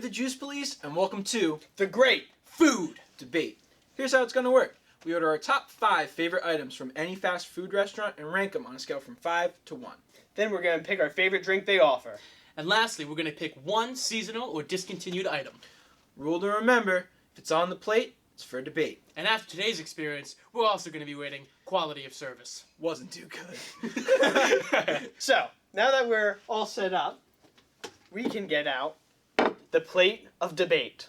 the Juice Police, and welcome to The Great Food Debate. Here's how it's going to work. We order our top 5 favorite items from any fast food restaurant and rank them on a scale from 5 to 1. Then we're going to pick our favorite drink they offer. And lastly, we're going to pick one seasonal or discontinued item. Rule to remember, if it's on the plate, it's for debate. And after today's experience, we're also going to be rating quality of service. Wasn't too good. So, now that we're all set up, we can get out the plate of debate.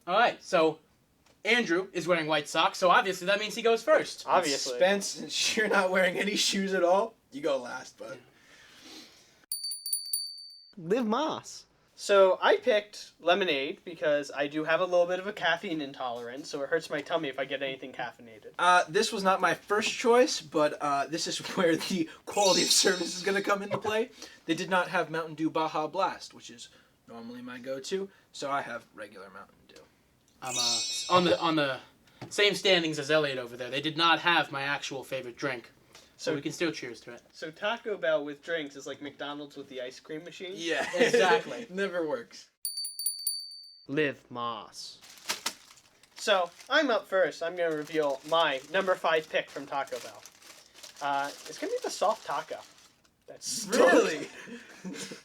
All right, so Andrew is wearing white socks, so obviously that means he goes first. Obviously. Spence, since you're not wearing any shoes at all, you go last, bud. Liv Moss. So I picked lemonade because I do have a little bit of a caffeine intolerance, so it hurts my tummy if I get anything caffeinated. This was not my first choice, but this is where the quality of service is going to come into play. They did not have Mountain Dew Baja Blast, which is normally my go-to, so I have regular Mountain Dew. I'm on the same standings as Elliot over there. They did not have my actual favorite drink, so we can still cheers to it. So Taco Bell with drinks is like McDonald's with the ice cream machine? Yeah, Exactly. Never works. Liv Moss. So, I'm up first. I'm going to reveal my number 5 pick from Taco Bell. It's going to be the soft taco. That's Really?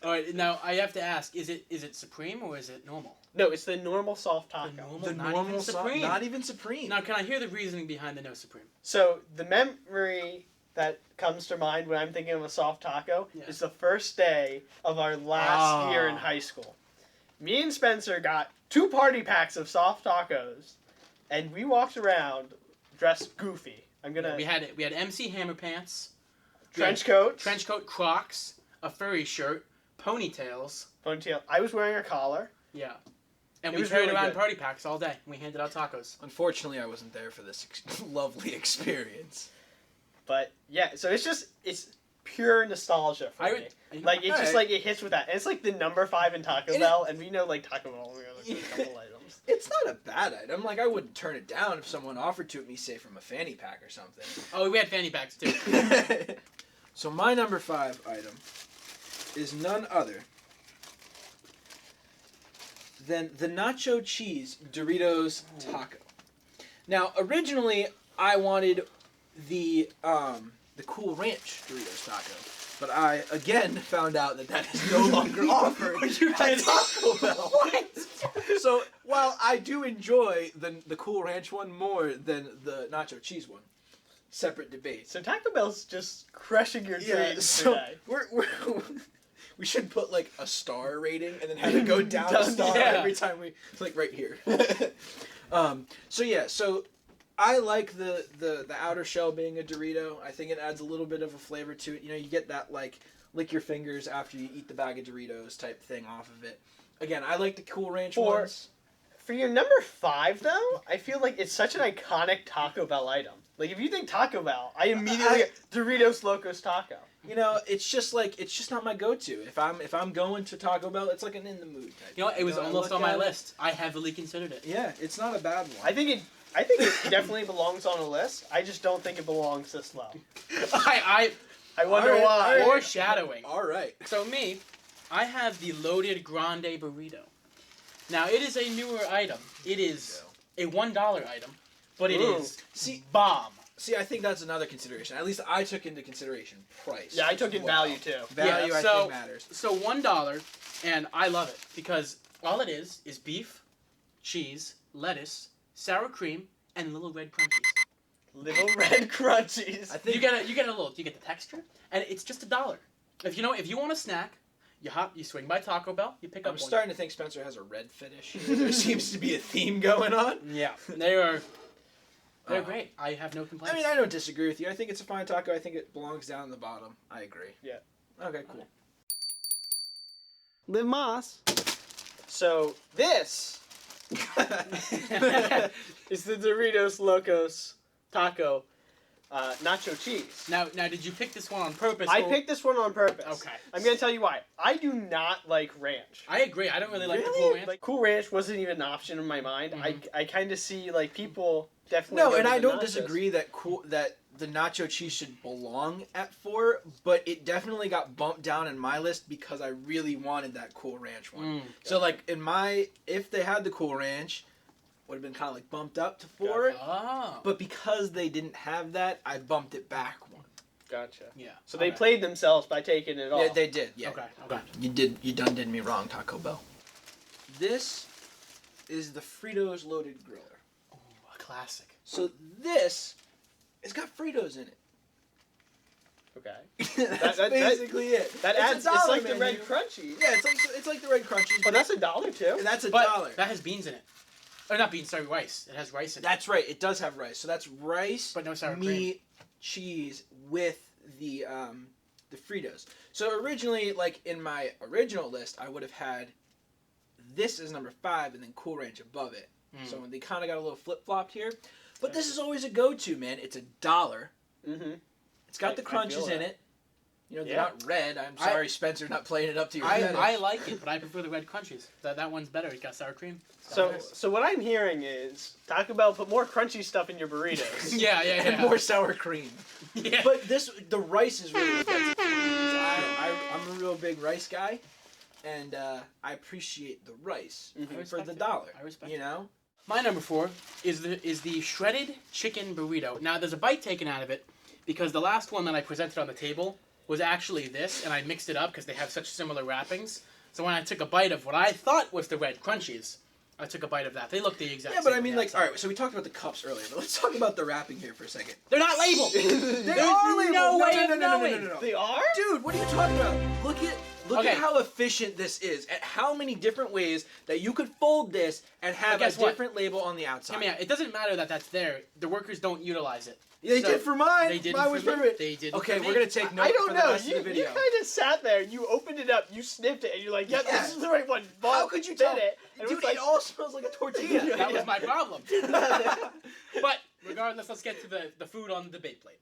All right, now I have to ask: is it supreme or is it normal? No, it's the normal soft taco. The not normal even supreme. Not even supreme. Now, can I hear the reasoning behind the no supreme? So, the memory that comes to mind when I'm thinking of a soft taco is the first day of our last year in high school. Me and Spencer got 2 party packs of soft tacos, and we walked around dressed goofy. We had MC Hammer pants, Trench coat, Crocs, a furry shirt, ponytails. ponytail. I was wearing a collar. Yeah. And It we was carried really around good. party packs all day. And we handed out tacos. Unfortunately, I wasn't there for this lovely experience. But yeah, so it's pure nostalgia for me. Like it's just like it hits with that. And it's like the number 5 in Taco Bell, and we know like Taco Bell only has like a couple items. It's not a bad item. Like, I wouldn't turn it down if someone offered to me, say, from a fanny pack or something. Oh, we had fanny packs too. So my number 5 item is none other than the nacho cheese Doritos taco. Now, originally, I wanted the Cool Ranch Doritos taco, but I again found out that is no longer offered at Taco Bell. What? So while I do enjoy the Cool Ranch one more than the nacho cheese one, separate debate. So Taco Bell's just crushing your dreams so today. we should put like a star rating and then have it go down a star every time like right here. So I like the outer shell being a Dorito. I think it adds a little bit of a flavor to it. You know, you get that like lick your fingers after you eat the bag of Doritos type thing off of it. Again, I like the Cool Ranch ones. For your number 5 though, I feel like it's such an iconic Taco Bell item. Like if you think Taco Bell, I immediately get Doritos Locos Taco. You know, it's just not my go-to. If I'm going to Taco Bell, it's like an in the mood type. You know what? It was I almost look on my at it. list. I heavily considered it. Yeah, it's not a bad one. I think it definitely belongs on a list. I just don't think it belongs this low. I wonder All right, why. all right. foreshadowing. All right. So me, I have the loaded grande burrito. Now it is a newer item. It is a $1 item, but it is bomb. See, I think that's another consideration. At least I took into consideration price. Yeah, I took in value too. Value, Yeah, I so- think, matters. So $1, and I love it because all it is beef, cheese, lettuce, sour cream, and little red crunchies. Little red crunchies. I think You get the texture, and it's just $1. If you want a snack, you swing by Taco Bell, you pick up I'm one. starting to think Spencer has a red fetish. There seems to be a theme going on. Yeah, they're great. I have no complaints. I mean, I don't disagree with you. I think it's a fine taco. I think it belongs down the bottom. I agree. Yeah. Okay, cool. Liv Moss. So this is the Doritos Locos Taco nacho cheese. Now, did you pick this one on purpose? I picked this one on purpose. Okay. I'm gonna tell you why. I do not like ranch. I agree. I don't really like the Really? Cool Ranch. Like Cool Ranch wasn't even an option in my mind. Mhm. I kind of see like people definitely. No, go and to I the don't nachos. disagree that the nacho cheese should belong at 4, but it definitely got bumped down in my list because I really wanted that Cool Ranch one. So like if they had the Cool Ranch, would have been kind of like bumped up to 4. Oh. But because they didn't have that, I bumped it back 1. Gotcha. Yeah. So they played themselves by taking it off. Yeah, they did. Yeah. Okay. You done did me wrong, Taco Bell. This is the Fritos loaded griller. Ooh, a classic. So this, it's got Fritos in it. Okay. That's basically it. That It's adds. $1 It's like the menu. Red Crunchy. Yeah, it's like the Red Crunchies. But that's $1 too. and that's But $1. that has beans in it. Or not beans, sorry, rice. It has rice in it. That's right. It does have rice. So that's rice, But no sour meat, cheese with the Fritos. So originally, like in my original list, I would have had this as number 5 and then Cool Ranch above it. So they kind of got a little flip flopped here. But this is always a go-to, man. It's $1. Mm-hmm. It's got I the feel crunches in that. it. You know, they're Yeah. not red. I'm sorry, Spencer, not playing it up to your I advantage. like it, but I prefer the red crunchies. That one's better. It's got sour cream. So what I'm hearing is Taco Bell put more crunchy stuff in your burritos. Yeah. And more sour cream. Yeah. But the rice is really offensive. I'm a real big rice guy, and I appreciate the rice I for respect the it. $1. I respect You know. My number 4 is the shredded chicken burrito. Now there's a bite taken out of it because the last one that I presented on the table was actually this, and I mixed it up because they have such similar wrappings. So when I took a bite of what I thought was the red crunchies, I took a bite of that. They look the exact Yeah, same. but I on mean, the like, outside. all right. So we talked about the cups earlier, but let's talk about the wrapping here for a second. They're not labeled. They There's are labeled. no way no, of no, no, no, knowing. no, no. They are? Dude, what are you talking about? Look Okay. at how efficient this is. At how many different ways that you could fold this and have a guess what? different label on the outside. I mean, it doesn't matter that that's there. The workers don't utilize it. They So, did for mine. They did Mine for was me. perfect. They did. Okay, for me. we're gonna take note I don't for know. the rest You of the video. kind of sat there. You opened it up. You sniffed it, and you're like, "Yep, Yeah. this is the right one." How could you Bit tell? it? And Dude, it was like, it all smells like a tortilla. That was my problem. But regardless, let's get to the food on the bake plate.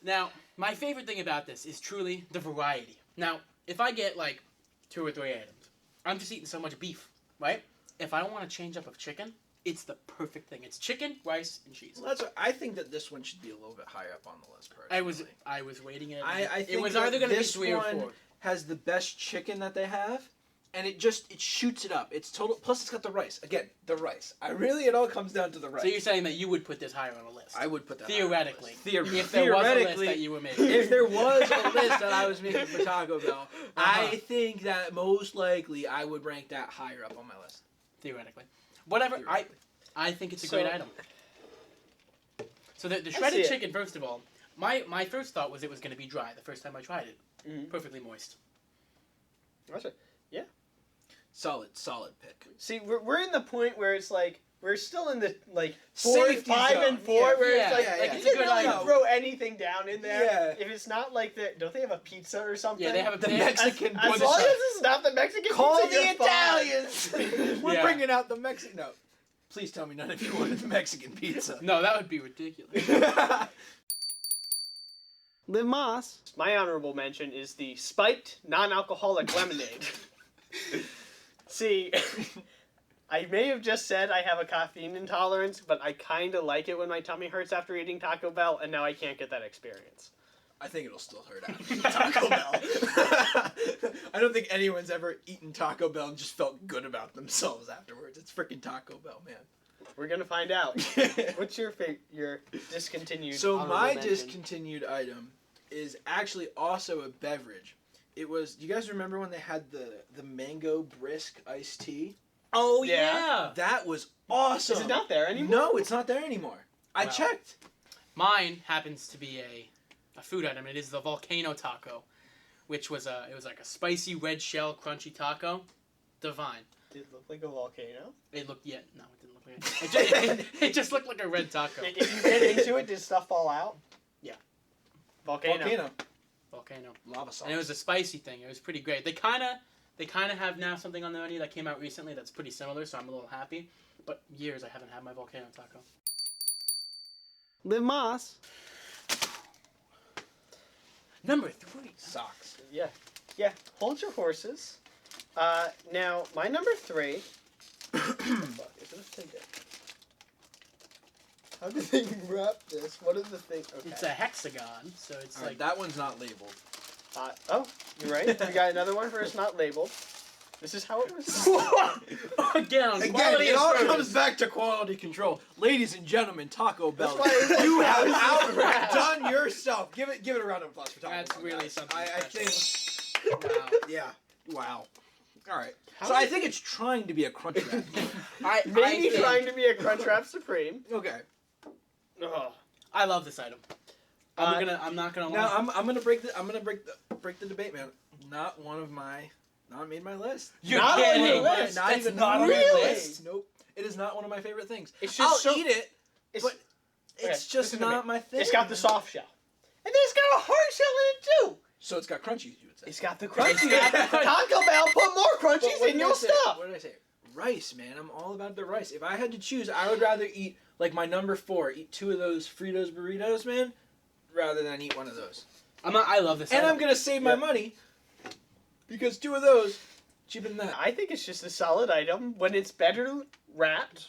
Now, my favorite thing about this is truly the variety. Now, if I get like 2 or 3 items, I'm just eating so much beef, right? If I want to change up of chicken, it's the perfect thing. It's chicken, rice, and cheese. Well, that's what, I think that this one should be a little bit higher up on the list. Personally. I was waiting it. I It think was that either going to be this 3 or one 4. has the best chicken that they have, and it shoots it up. It's total. Plus, it's got the rice. Again, the rice. It all comes down to the rice. So you're saying that you would put this higher on a list? I would put that Theoretically. Theoretically, If there was a list that you were making. if there was a list that I was making for Taco Bell, Uh-huh. I think that most likely I would rank that higher up on my list. Theoretically. Whatever. Theoretically. I think it's a So- great item. So the see shredded it. chicken, first of all, my first thought was it was going to be dry the first time I tried it. Mhm. Perfectly moist. Gotcha. Solid pick. See, we're in the point where it's like we're still in the like 4, Safety 5, zone. and 4, Yeah, where yeah, it's like, yeah, like yeah. you It's a can good really item. throw anything down in there. Yeah. If it's not like don't they have a pizza or something? Yeah, they have a The pan- Mexican As pizza. long as it's not the Mexican Call pizza, the you're fine. Italians. We're Yeah. bringing out the Mexican. No, please tell me none of you wanted the Mexican pizza. No, that would be ridiculous. Liv Moss. My honorable mention is the spiked non-alcoholic lemonade. See, I may have just said I have a caffeine intolerance, but I kind of like it when my tummy hurts after eating Taco Bell, and now I can't get that experience. I think it'll still hurt after Taco Bell. I don't think anyone's ever eaten Taco Bell and just felt good about themselves afterwards. It's freaking Taco Bell, man. We're gonna find out. What's your discontinued? So honorable my mention? discontinued item is actually also a beverage. It was. Do you guys remember when they had the mango brisk iced tea? Oh Yeah. yeah. That was awesome. Is it not there anymore? No, it's not there anymore. I Wow. checked. Mine happens to be a food item. It is the volcano taco, which was it was like a spicy red shell crunchy taco. Divine. Did it look like a volcano? It looked no, it didn't look like it. It just looked like a red taco. If you get into it, did stuff fall out? Yeah. Volcano. Volcano. Lava sauce. And it was a spicy thing. It was pretty great. They kind of have now something on the menu that came out recently that's pretty similar, so I'm a little happy. But years I haven't had my volcano taco. Liv Moss. Number 3. socks. Yeah. Yeah. Hold your horses. Now, my number 3. What the fuck? Is this thing dead? How do they wrap this? What are the things? Okay. It's a hexagon, so it's All right, like that one's not labeled. Oh, you're right. We got another one for us not labeled. This is how it was. again. Again, Quality it of all service. comes back to quality control. Ladies and gentlemen, Taco Bell, That's why it was you like have thousands of rats. outdone yourself. Give it a round of applause for Taco That's Bell. really guys. something I special. think, Wow. yeah, wow. All right. How So many- I think it's trying to be a crunch wrap. Maybe think- trying to be a Crunchwrap Supreme. Okay. Oh. I love this item. I'm not gonna lie. Now I'm gonna break the debate, man. Not made my list. You're Not on kidding. your list. Not That's even not on Really? your list. Nope. It is not one of my favorite things. It's I'll just so. eat it, It's, but it's okay, just listen to me. not my thing. It's got the soft shell, and then it's got a hard shell in it too. So it's got crunchies, you would say. It's got the crunchies. got the crunch- Taco Bell put more But crunchies what in did your I say? stuff. What did I say? Rice, man. I'm all about the rice. If I had to choose, I would rather eat like my number 4. Eat 2 of those Fritos burritos, man, rather than eat one of those. I love this And item. I'm gonna save my Yeah. money because 2 of those cheaper than that. I think it's just a solid item when it's better wrapped,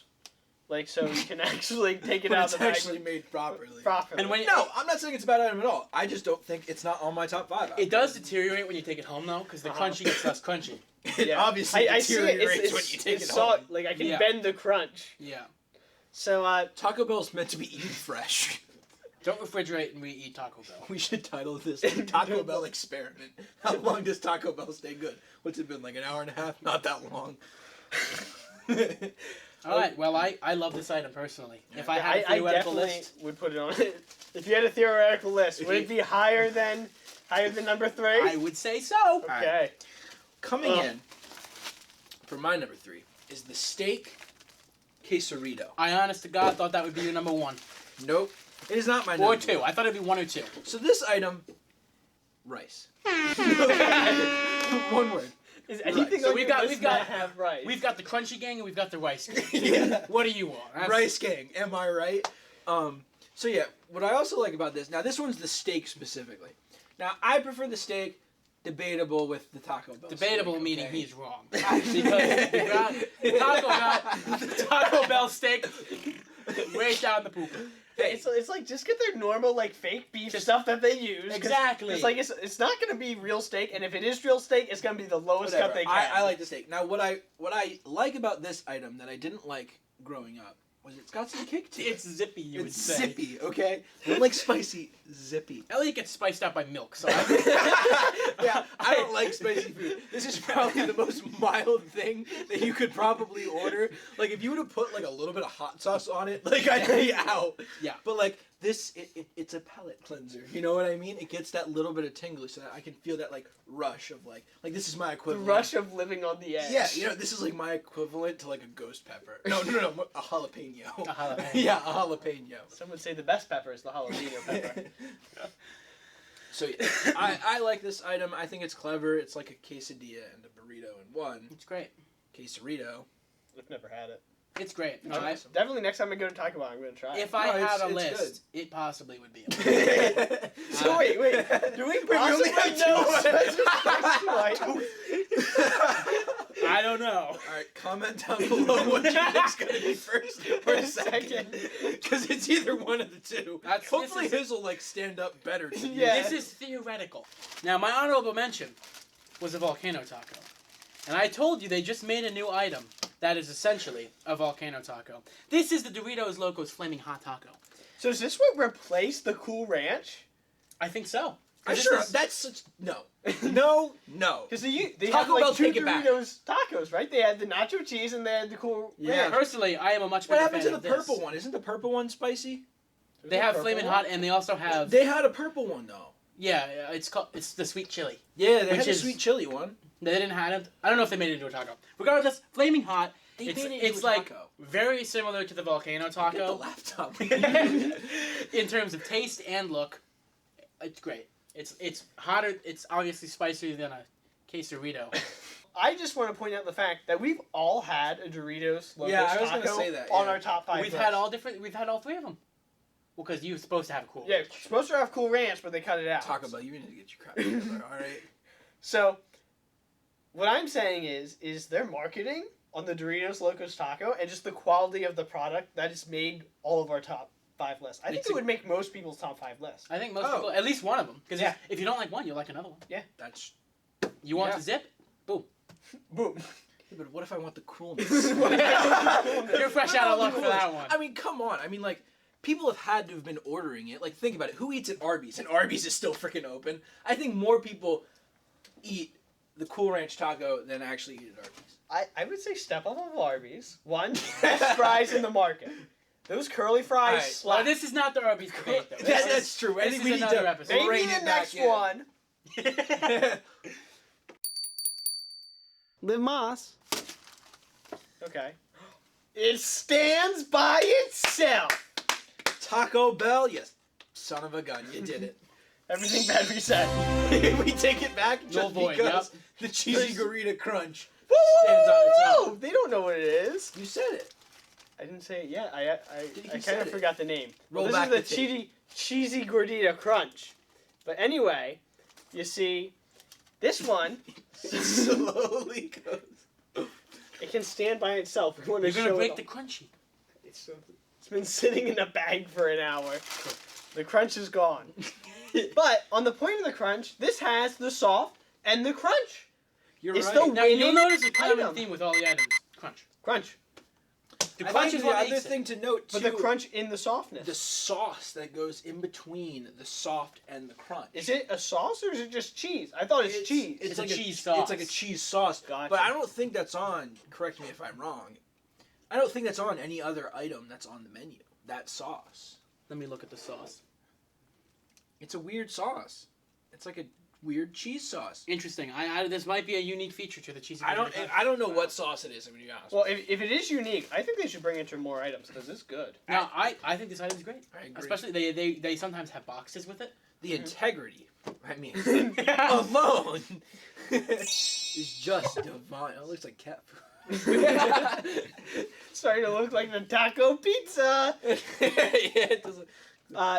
like so you can actually take it But out it's of the bag actually made properly. properly. And when No, I'm not saying it's a bad item at all. I just don't think it's not on my top 5. it does deteriorate when you take it home though, because the Uh-huh. crunchy gets less crunchy. It Yeah. obviously I see it. deteriorates It's, when you take it's it salt, home. like I can Yeah. bend the crunch. Yeah. So Taco Bell's meant to be eaten fresh. Don't refrigerate and re-eat Taco Bell. We should title this the Taco Bell Experiment. How long does Taco Bell stay good? What's it been, like an hour and a half? Not that long. All right. Well, I love this item personally. If I had a I theoretical definitely list, would put it on it. If you had a theoretical list, If would you- it be higher than number 3? I would say so. Okay. Coming Ugh. in for my number 3 is the steak quesarito. I honest to God thought that would be your number 1 Nope. It is not my or number 2. 1. I thought it'd be 1 or 2. So this item, rice. One word. Is Right. anything So on we've your got- list we've got- not have rice? We've got the crunchy gang and we've got the rice gang. Yeah. What do you want? That's- Rice gang, am I right? So yeah, what I also like about this, now this one's the steak specifically. Now I prefer the steak, debatable with the Taco Bell. Debatable steak, meaning okay? he's wrong. Because the Taco Bell steak way down the pooper. It's like just get their normal like fake beef Just- stuff that they use. 'cause Exactly. It's like it's not gonna be real steak, and if it is real steak, it's gonna be the lowest Whatever. cut they can. I like the steak. Now what I like about this item that I didn't like growing up was it's got some kick to it. It's zippy, you would It's say. zippy, okay? I don't like spicy, zippy. Elliot gets spiced out by milk, so Yeah, I don't like spicy food. This is probably the most mild thing that you could probably order. Like if you would have put like a little bit of hot sauce on it, like I'd be out. Yeah. But like this, it's a palate cleanser. You know what I mean? It gets that little bit of tingle so that I can feel that like rush of like this is my the equivalent. rush of living on the edge. Yeah, you know, this is like my equivalent to like a ghost pepper. No, a jalapeno. A jalapeno. Yeah, a jalapeno. Some would say the best pepper is the jalapeno pepper. So yeah, I like this item. I think it's clever. It's like a quesadilla and a burrito in one. it's great. Quesarito. I've never had it. It's great. It's I- awesome. Definitely next time I go to Taco Bell, I'm gonna try it. if I No, had a it's list, it possibly would be. So wait, do we only possibly have know two. what I don't know. All right, comment down below what you think's gonna be first or second, because it's either one of the two. That's- Hopefully, this his will like stand up better. To you. Yeah. This is theoretical. Now, my honorable mention was a volcano taco. And I told you they just made a new item that is essentially a volcano taco. This is the Doritos Locos Flaming Hot Taco. So is this what replaced the Cool Ranch? I think so. I'm This sure is- that's such no. Because Because they Taco have like Bell, two take it back. Doritos tacos, right? They had the nacho cheese and they had the Cool Yeah. Ranch. Personally, I am a much what bigger happened to fan the of purple this. one? Isn't the purple one spicy? They have Flaming Hot, and they also have They had a purple one though. yeah. It's the sweet chili. Yeah, they Which had a is- sweet chili one. They didn't have it. I don't know if they made it into a taco. Regardless, Flaming Hot. They it's made it into it's a like taco. very similar to the volcano Get the taco laptop. in terms of taste and look. It's great. It's hotter. It's obviously spicier than a quesarito. I just want to point out the fact that we've all had a Doritos Locos Yeah, I was gonna taco say that, on yeah. our top 5 We've list. had all different. We've had all 3 of them. Well, because you're supposed to have a cool. Yeah, it's supposed to have Cool Ranch, but they cut it out. Taco Bell, you need to get your crap together. All right. So, what I'm saying is their marketing on the Doritos Locos Taco and just the quality of the product that has made all of our top 5 list. I think It's it a- would make most people's top 5 list. I think most Oh. people, at least one of them. Because Yeah. if you don't like one, you'll like another one. That's. You want Yeah. the zip? Boom. Yeah, but what if I want the coolness? You're fresh out of luck for that one. I mean, come on. I mean, like, people have had to have been ordering it. Like, think about it. Who eats at Arby's? And Arby's is still freaking open. I think more people eat the Cool Ranch taco than actually eat at Arby's. I would say step up of Arby's. One, best fries in the market. Those curly fries Alright, slap. Well, this is not the Arby's debate, though. That's true. I this think is we need another to episode. Maybe rein the it back next in. one. Liv Moss. Okay. It stands by itself. Taco Bell, yes. Son of a gun, you did it. Everything bad we said. We take it back just Null void, because yep. the cheesy Garita Crunch Woo! stands on its own. They don't know what it is. You said it. I didn't say it yet. I You kind said of it. forgot the name. Roll Well, back this the is the cheesy gordita crunch. But anyway, you see, this one It slowly goes. it can stand by itself. We want to You're gonna show break it the off. crunchy. It's been sitting in a bag for an hour. The crunch is gone. But on the point of the crunch, this has the soft and the crunch. You're It's right. the Now you'll winning notice a common item. theme with all the items. Crunch. Crunch. The I crunch think is the what other makes it. thing to note too. But the crunch in the softness. the sauce that goes in between the soft and the crunch. Is it a sauce or is it just cheese? I thought it's cheese. It's like a cheese It's sauce. like a cheese sauce. Gotcha. But I don't think that's on. Correct me if I'm wrong. I don't think that's on any other item that's on the menu. That sauce. Let me look at the sauce. It's a weird sauce. It's like a weird cheese sauce. Interesting. This might be a unique feature to the cheesy. I don't. Gordita crunch. I don't know what sauce it is. I'm gonna be honest. Well, if it is unique, I think they should bring it to more items because it's good. Now, I think this item's great. I agree. Especially they sometimes have boxes with it. The integrity. I mean, alone is just divine. Oh, it looks like cat food. Starting to look like the taco pizza. Yeah, it doesn't.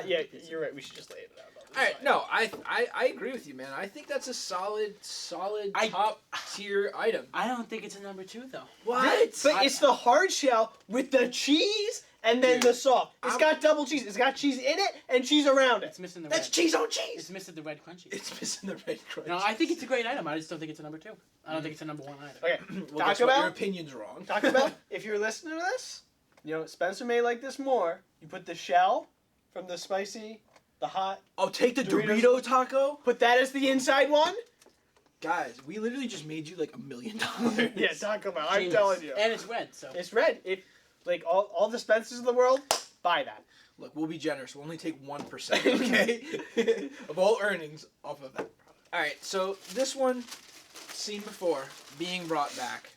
Yeah, you're right. We should just lay it out. On the All right, side. no, I agree with you, man. I think that's a solid top tier item. I don't think it's a number 2 though. What? But it's the hard shell with the cheese and then Dude, the soft. It's I'm- got double cheese. It's got cheese in it and cheese around it. It's missing the That's red. cheese on It's cheese. missing the red crunchy. It's missing the red crunch. No, I think it's a great item. I just don't think it's a number 2. I don't think it's a number 1 either. Okay, well, guess Taco what? Bell? Your opinion's wrong. Taco Bell, if you're listening to this, you know, Spencer may like this more. You put the shell from the spicy, the hot, Oh, take the Doritos. Dorito taco, put that as the inside one. guys. We literally just made you like $1 million. Yeah, Taco Bell. I'm Genius. telling you. And it's red, so. It's red. If like all the Spencers of the world, buy that. Look, we'll be generous. We'll only take 1%, okay, of all earnings off of that product. All right, so this one, seen before, being brought back.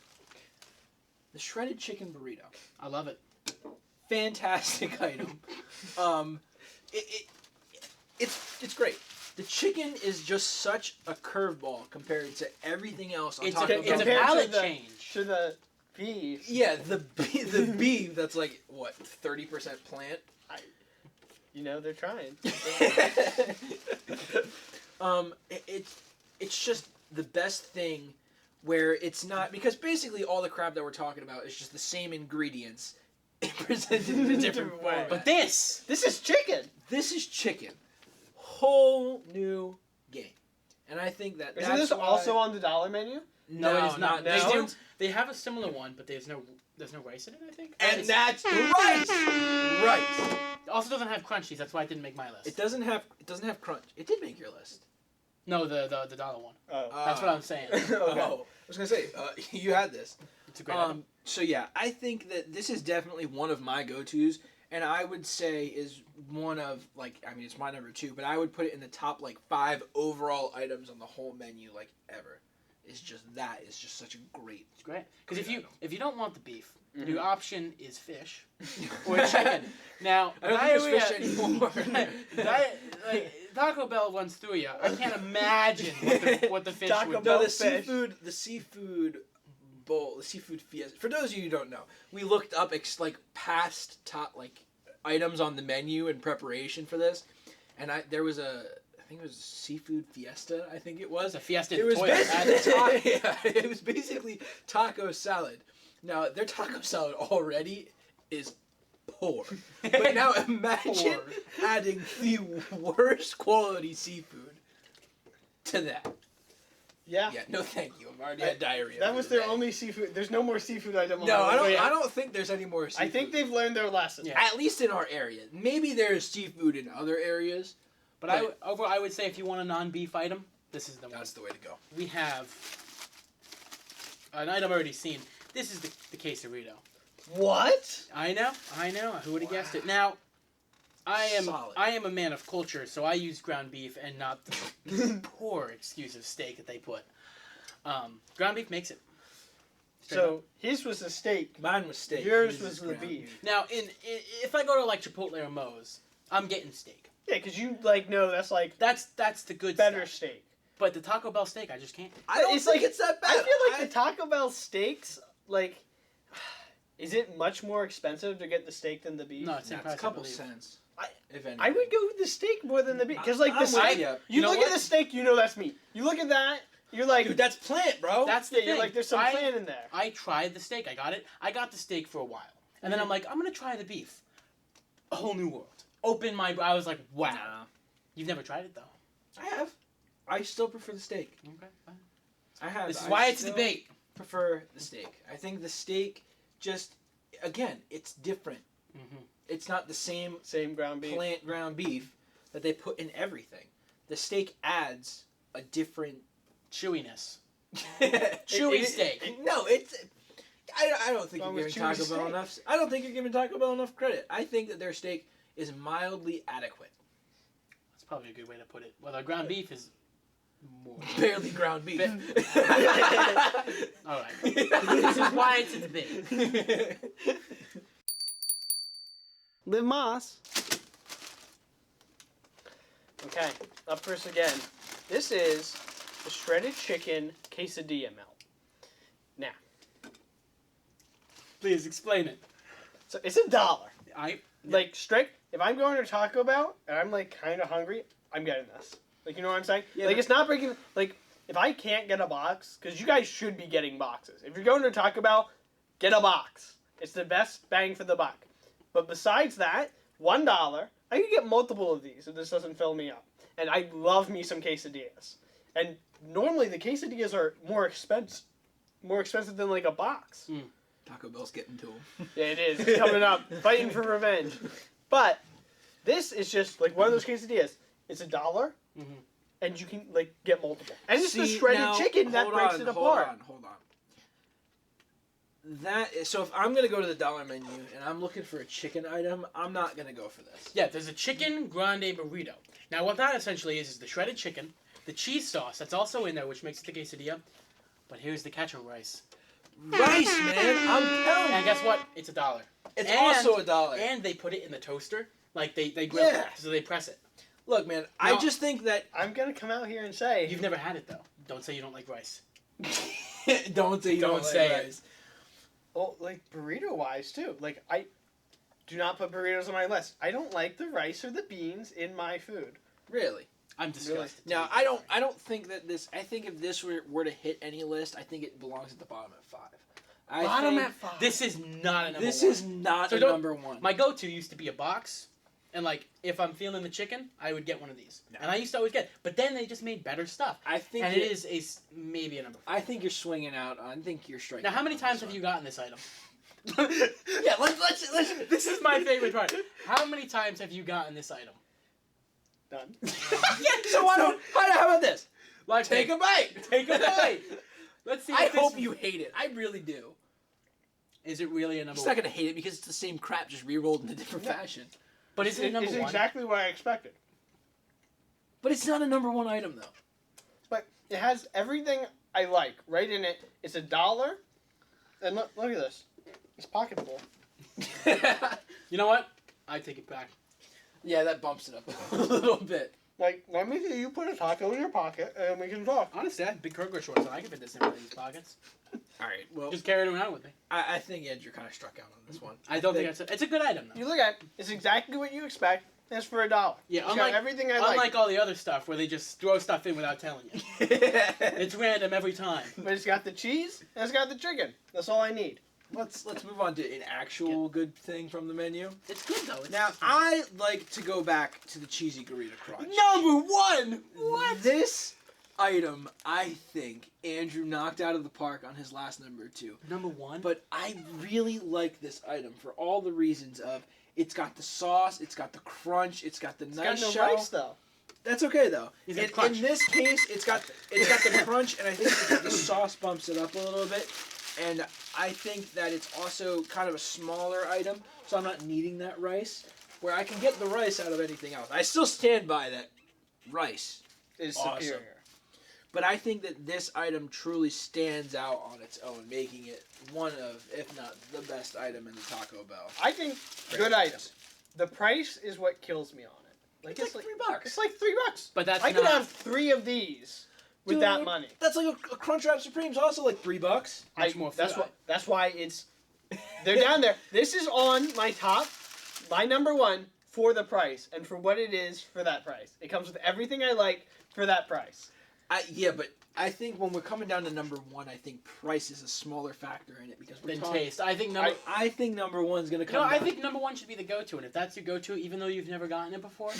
The shredded chicken burrito. I love it. Fantastic item. It's great. The chicken is just such a curveball compared to everything else on It's Taco a, Bell. it's a Compared to palate the- change. To the beef. Yeah, the beef that's like what 30% plant. You know they're trying. It's just the best thing where it's not because basically all the crap that we're talking about is just the same ingredients presented in a different way. But this! This is chicken. This is chicken, whole new game, and I think that Isn't that's this why- also on the dollar menu? No, it is not. this No? one's- They have a similar one, but there's no rice in it, I think. and It's- that's rice. Rice. it also doesn't have crunchies, that's why it didn't make my list. It doesn't have crunch. It did make your list. No, the dollar one. Oh. That's what I'm saying. Oh, I was gonna say you had this. It's a great item. So yeah, I think that this is definitely one of my go-tos, and I would say is one of it's my number 2, but I would put it in the top 5 overall items on the whole menu ever. It's just such a great. It's great. Because Great if you don't want the beef, Mhm. the option is fish or chicken. Now, I don't think there's diarrhea- fish anymore. Taco Bell runs through you. I can't imagine what the fish Taco would Bell do. the fish. seafood bowl, the seafood fiesta. For those of you who don't know, we looked up past top items on the menu in preparation for this, and there was I think it was seafood fiesta. I think it was. It's a fiesta It was toilet. basically it was basically taco salad. Now their taco salad already is poor. But now imagine adding the worst quality seafood to that. Yeah. Yeah, no thank you. I've already had diarrhea. That for was the their day. only seafood. There's no more seafood item. No, I don't. Yeah. I don't think there's any more seafood. I think they've learned their lesson. Yeah. At least in our area. Maybe there's seafood in other areas. But I would say if you want a non-beef item, this is the one. That's the way to go. We have an item already seen. This is the quesarito. What? I know. Who would have guessed it? Now, Solid. I am a man of culture, so I use ground beef and not the poor excuse of steak that they put. Ground beef makes it. Straight up. So his was a steak. Mine was steak. Yours His was is the ground beef. Now, if I go to like Chipotle or Moe's, I'm getting steak. Yeah, because you like know that's like That's the good better stuff. steak. But the Taco Bell steak, I just can't. I don't It's think like- it's that bad. I feel like the Taco Bell steaks, like, is it much more expensive to get the steak than the beef? No, it's Nah, in it's price, a couple I believe. cents. I- if anything. I would go with the steak more than the beef. Because, like, I'm the with steak, ya. you You know look at what? the steak, you know that's meat. You look at that, you're like, Dude, that's plant, bro. That's the yeah, thing. you're like, there's some plan in there. I tried the steak. I got it. I got the steak for a while, and then I'm like, I'm gonna try the beef. A whole new world. Open my. I was like, wow. Nah. You've never tried it though. I have. I still prefer the steak. Okay. Fine. I have. This is I why it's a still debate. Prefer the steak. I think the steak just, again, it's different. Mm-hmm. It's not the same Same ground beef. plant ground beef that they put in everything. The steak adds a different Chewiness. chewy steak. No, it's. I don't think Wrong you're with giving chewy Taco Bell steak? enough. I don't think you're giving Taco Bell enough credit. I think that their steak is mildly adequate. That's probably a good way to put it. Well, the ground beef is more. Barely ground beef. All right. This is why it's a debate. Liv Moss. Okay, up first again. This is the shredded chicken quesadilla melt. Now, Please explain it. so it's $1. I Like, straight, if I'm going to Taco Bell and I'm, like, kind of hungry, I'm getting this. Like, you know what I'm saying? Yeah, like, but- it's not breaking, like, if I can't get a box, because you guys should be getting boxes. If you're going to Taco Bell, get a box. It's the best bang for the buck. But besides that, $1, I can get multiple of these if this doesn't fill me up. And I love me some quesadillas. And normally the quesadillas are more expensive than, like, a box. Taco Bell's getting to them. Yeah, it is. It's coming up. Fighting for revenge. But this is just like one of those quesadillas. It's $1, Mhm. and you can like get multiple. And it's the See, shredded now, chicken that hold breaks on, it apart. Hold on. That is, so if I'm gonna go to the dollar menu and I'm looking for a chicken item, I'm not gonna go for this. Yeah, there's a chicken grande burrito. Now, what that essentially is the shredded chicken, the cheese sauce that's also in there, which makes it the quesadilla. But here's the catch of rice. Rice, man, I'm telling And you. guess what? It's $1. It's And- also $1. And they put it in the toaster. Like, they grill Yeah. it, so they press it. Look, man, I No. just think that I'm gonna come out here and say You've never had it, though. Don't say you don't like rice. don't say you Don't don't like say it. rice. well, like burrito wise too. Like I do not put burritos on my list. I don't like the rice or the beans in my food. Really. I'm disgusted. Now, I don't think that this. I think if this were to hit any list, I think it belongs at the bottom at 5. Bottom at 5. This is not a number This one. is not So a don't- number one. My go-to used to be a box, and like if I'm feeling the chicken, I would get one of these, No. and I used to always get. But then they just made better stuff, I think and you- it is maybe a number. 5. I think you're swinging out. I think you're striking. Now, how many out on times this have you one. gotten this item? Yeah, let's. This is my favorite part. How many times have you gotten this item? Done. So why don't? How about this? Like, Take a bite. take a bite. Let's see. I if this- hope you hate it. I really do. Is it really a number Just one? not gonna hate it because it's the same crap, just re-rolled in a different fashion. But is it a number It's one? exactly what I expected. But it's not a number one item though. But it has everything I like right in it. It's $1, and look at this. It's pocket full. You know what? I take it back. Yeah, that bumps it up a little bit. Like, let me see you put a taco in your pocket, and we can talk. Honestly, I have big Kroger shorts, and I can fit this in one of these pockets. All right. Well, Just carry it around with me. I think Andrew kind of struck out on this one. I don't think it's a good item though. You look at it, it's exactly what you expect. And it's for $1. Yeah, It's unlike- got everything I like. Unlike all the other stuff where they just throw stuff in without telling you. It's random every time. But it's got the cheese and it's got the chicken. That's all I need. let's move on to an actual good thing from the menu. It's good though. It's Now, I like to go back to the cheesy Garita Crunch. number one. What? This item, I think, Andrew knocked out of the park on his last number 2. Number one. But I really like this item for all the reasons of it's got the sauce, it's got the crunch, it's got the It's nice got no shell. rice though. That's okay though. It's got In, crunch. in this case, it's got the crunch, and I think the sauce bumps it up a little bit. And I think that it's also kind of a smaller item, so I'm not needing that rice. Where I can get the rice out of anything else. I still stand by that rice, Is Awesome. superior. but I think that this item truly stands out on its own, making it one of, if not the best item in the Taco Bell. I think good item. The price is what kills me on it. It's like $3. It's like $3. But that's I could not. have 3 of these with Dude, that money. That's like a Crunchwrap Supreme's also like $3. Much more That's food. why. That's why it's. They're down there. This is on my top, my number 1 for the price and for what it is for that price. It comes with everything I like for that price. Yeah, but I think when we're coming down to number 1, I think price is a smaller factor in it because we're Than talking. taste. I think number. I think number 1's gonna No, come. I down. think number one should be the go-to, and if that's your go-to, even though you've never gotten it before,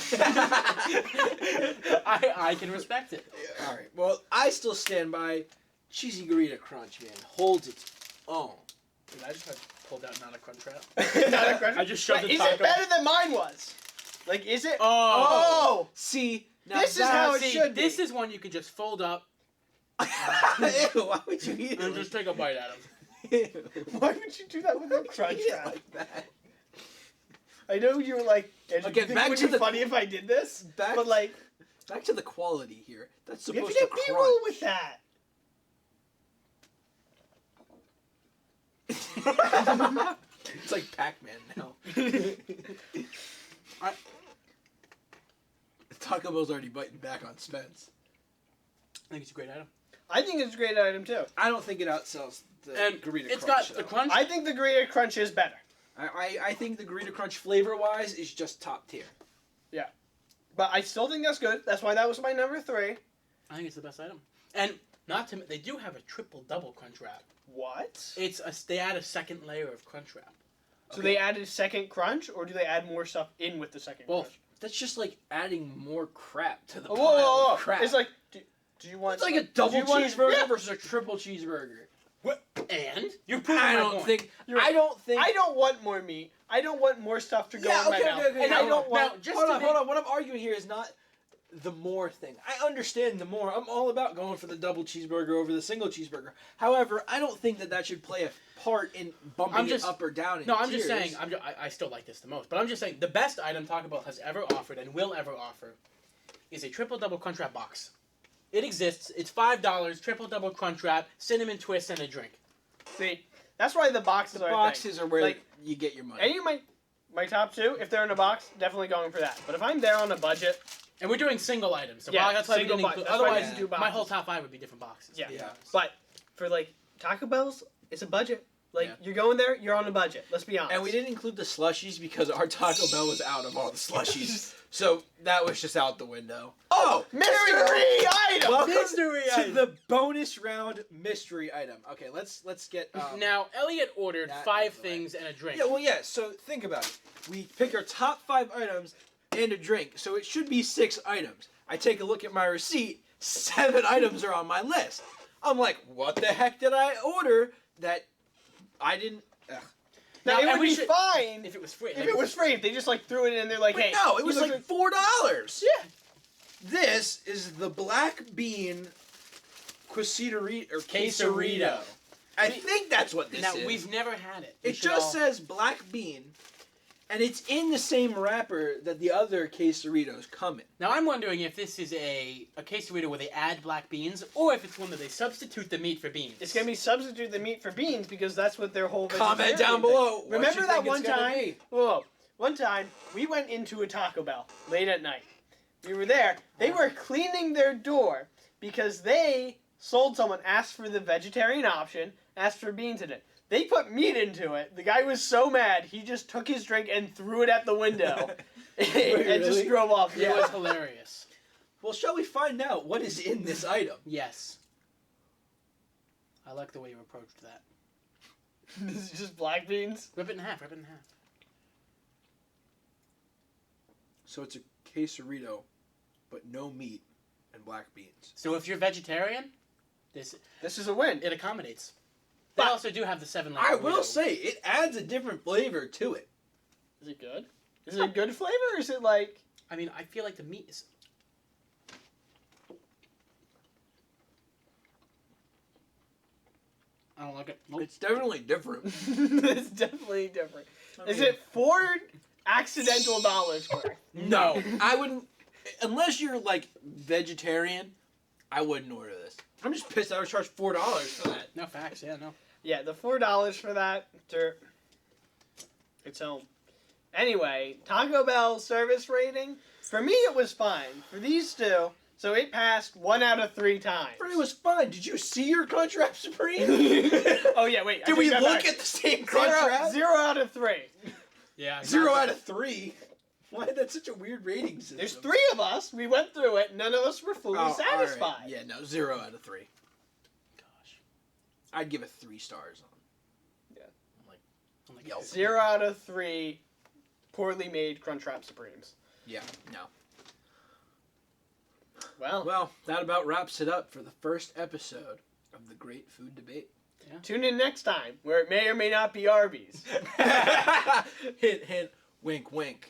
I can respect it. All right. Well, I still stand by cheesy Garita Crunch. Man, holds its own. Dude, I just had pulled out not a crunch wrap. Not a crunch. I just shoved Wait, the is taco. it better than mine was? Like, is it? Oh. See, now This is how it See, should be. this is one you could just fold up Ew, why would you eat it? and just take a bite out of. Ew. Why would you do that with a crunch Eat it wrap? like that. I know you were like, Andrew, Okay, you think back it would to be the- funny if I did this? Back- But like, Back to the quality here. That's you have supposed to to get crunch. B-roll with that. It's like Pac-Man now. I- Taco Bell's already biting back on Spence. I think it's a great item. I think it's a great item too. I don't think it outsells the And Garita it's Crunch. got the though. crunch. I think the Garita Crunch is better. I think the Garita Crunch flavor-wise is just top tier. But I still think that's good. That's why that was my number 3. I think it's the best item. And not to they do have a triple double crunch wrap. What? They add a second layer of crunch wrap. So they added second crunch, or do they add more stuff in with the second Both. crunch? That's just like adding more crap to the Oh, pile whoa, whoa, whoa. of crap. It's like, do you want... It's like a do double you want- cheeseburger Yeah. versus a triple cheeseburger. And you're proving I my don't point. think. You're- I don't think. I don't want more meat. I don't want more stuff to go Yeah, in my okay, mouth. okay, And I don't want... Now, just hold to on, make- hold on. What I'm arguing here is not the more thing. I understand the more. I'm all about going for the double cheeseburger over the single cheeseburger. However, I don't think that should play a part in bumping I'm just- it up or down. In No, I'm just tiers. saying. I still like this the most, but I'm just saying the best item Taco Bell has ever offered and will ever offer is a triple double crunch wrap box. It exists. It's $5. Triple double crunch wrap, cinnamon twist, and a drink. See, that's why the boxes The are boxes are where Like, you get your money. Any of my top 2, if they're in a box, definitely going for that. But if I'm there on a budget, And we're doing single items, so Yeah, that's why we single didn't box. include. That's why we Otherwise, didn't do my boxes. whole top 5 would be different boxes. Yeah. to be Yeah. honest. but for like Taco Bell's, it's a budget. Like Yeah. you're going there, you're on a budget. Let's be honest. And we didn't include the slushies because our Taco Bell was out of all the slushies. So that was just out the window. Oh! mystery item. Welcome Mystery to item. the bonus round mystery item. Okay, let's get Now, Elliot ordered that 5 out of the way. things and a drink. Yeah, well, yeah. So think about it. We pick our top 5 items and a drink, so it should be 6 items. I take a look at my receipt. 7 items are on my list. I'm like, what the heck did I order that I didn't? Ugh. Now, Now, it and would we be should- fine If it was free. if it was free. If they just like threw it in there, like, But hey, no, it was you like look $4. Yeah. This is the black bean quesadilla or quesarito. Quesarito. I think that's what this Now, is. we've never had it. We It should just all- says black bean, and it's in the same wrapper that the other quesaritos come in. Now, I'm wondering if this is a quesarito where they add black beans, or if it's one that they substitute the meat for beans. It's gonna be substitute the meat for beans because that's what their whole Comment vegetarian down thing- below. what Remember you that think it's one gonna time? be. Whoa, one time we went into a Taco Bell late at night. We were there. They were cleaning their door because they sold someone asked for the vegetarian option, asked for beans in it. They put meat into it. The guy was so mad, he just took his drink and threw it at the window and just really? drove off. It Yeah. was hilarious. Well, shall we find out what is in this item? Yes. I like the way you approached that. This is just black beans. Rip it in half. Rip it in half. So it's a quesarito, but no meat and black beans. So if you're vegetarian, this This is a win. it accommodates. They But- also do have the 7-layer. I will burrito. say it adds a different flavor to it. Is it good? Is it a good flavor, or is it like... I mean, I feel like the meat is. I don't like it. Nope. It's definitely different. It's definitely different. Is it $4 accidental dollars worth? No, I wouldn't. Unless you're like vegetarian, I wouldn't order this. I'm just pissed I was charged $4 for that. No facts. Yeah, no. Yeah, the $4 for that, it's home. Anyway, Taco Bell service rating, for me it was fine. For these two, so it passed 1 out of 3 times. It was fine. Did you see your Crunchwrap Supreme? Oh yeah, wait. I Did take we that look back. at the same Zero, Crunchwrap? 0 out of 3. Yeah. 0 out of 3. Why that's such a weird rating system? There's 3 of us. We went through it. None of us were fully Oh, all right. satisfied. Yeah, no, 0 out of 3. Gosh. I'd give it 3 stars on. I'm like, Yelp. 0 out of 3 poorly made Crunchwrap Supremes. Yeah, no. Well, Well, that about wraps it up for the first episode of the Great Food Debate. tune in next time, where it may or may not be Arby's. Hint, hint, wink, wink.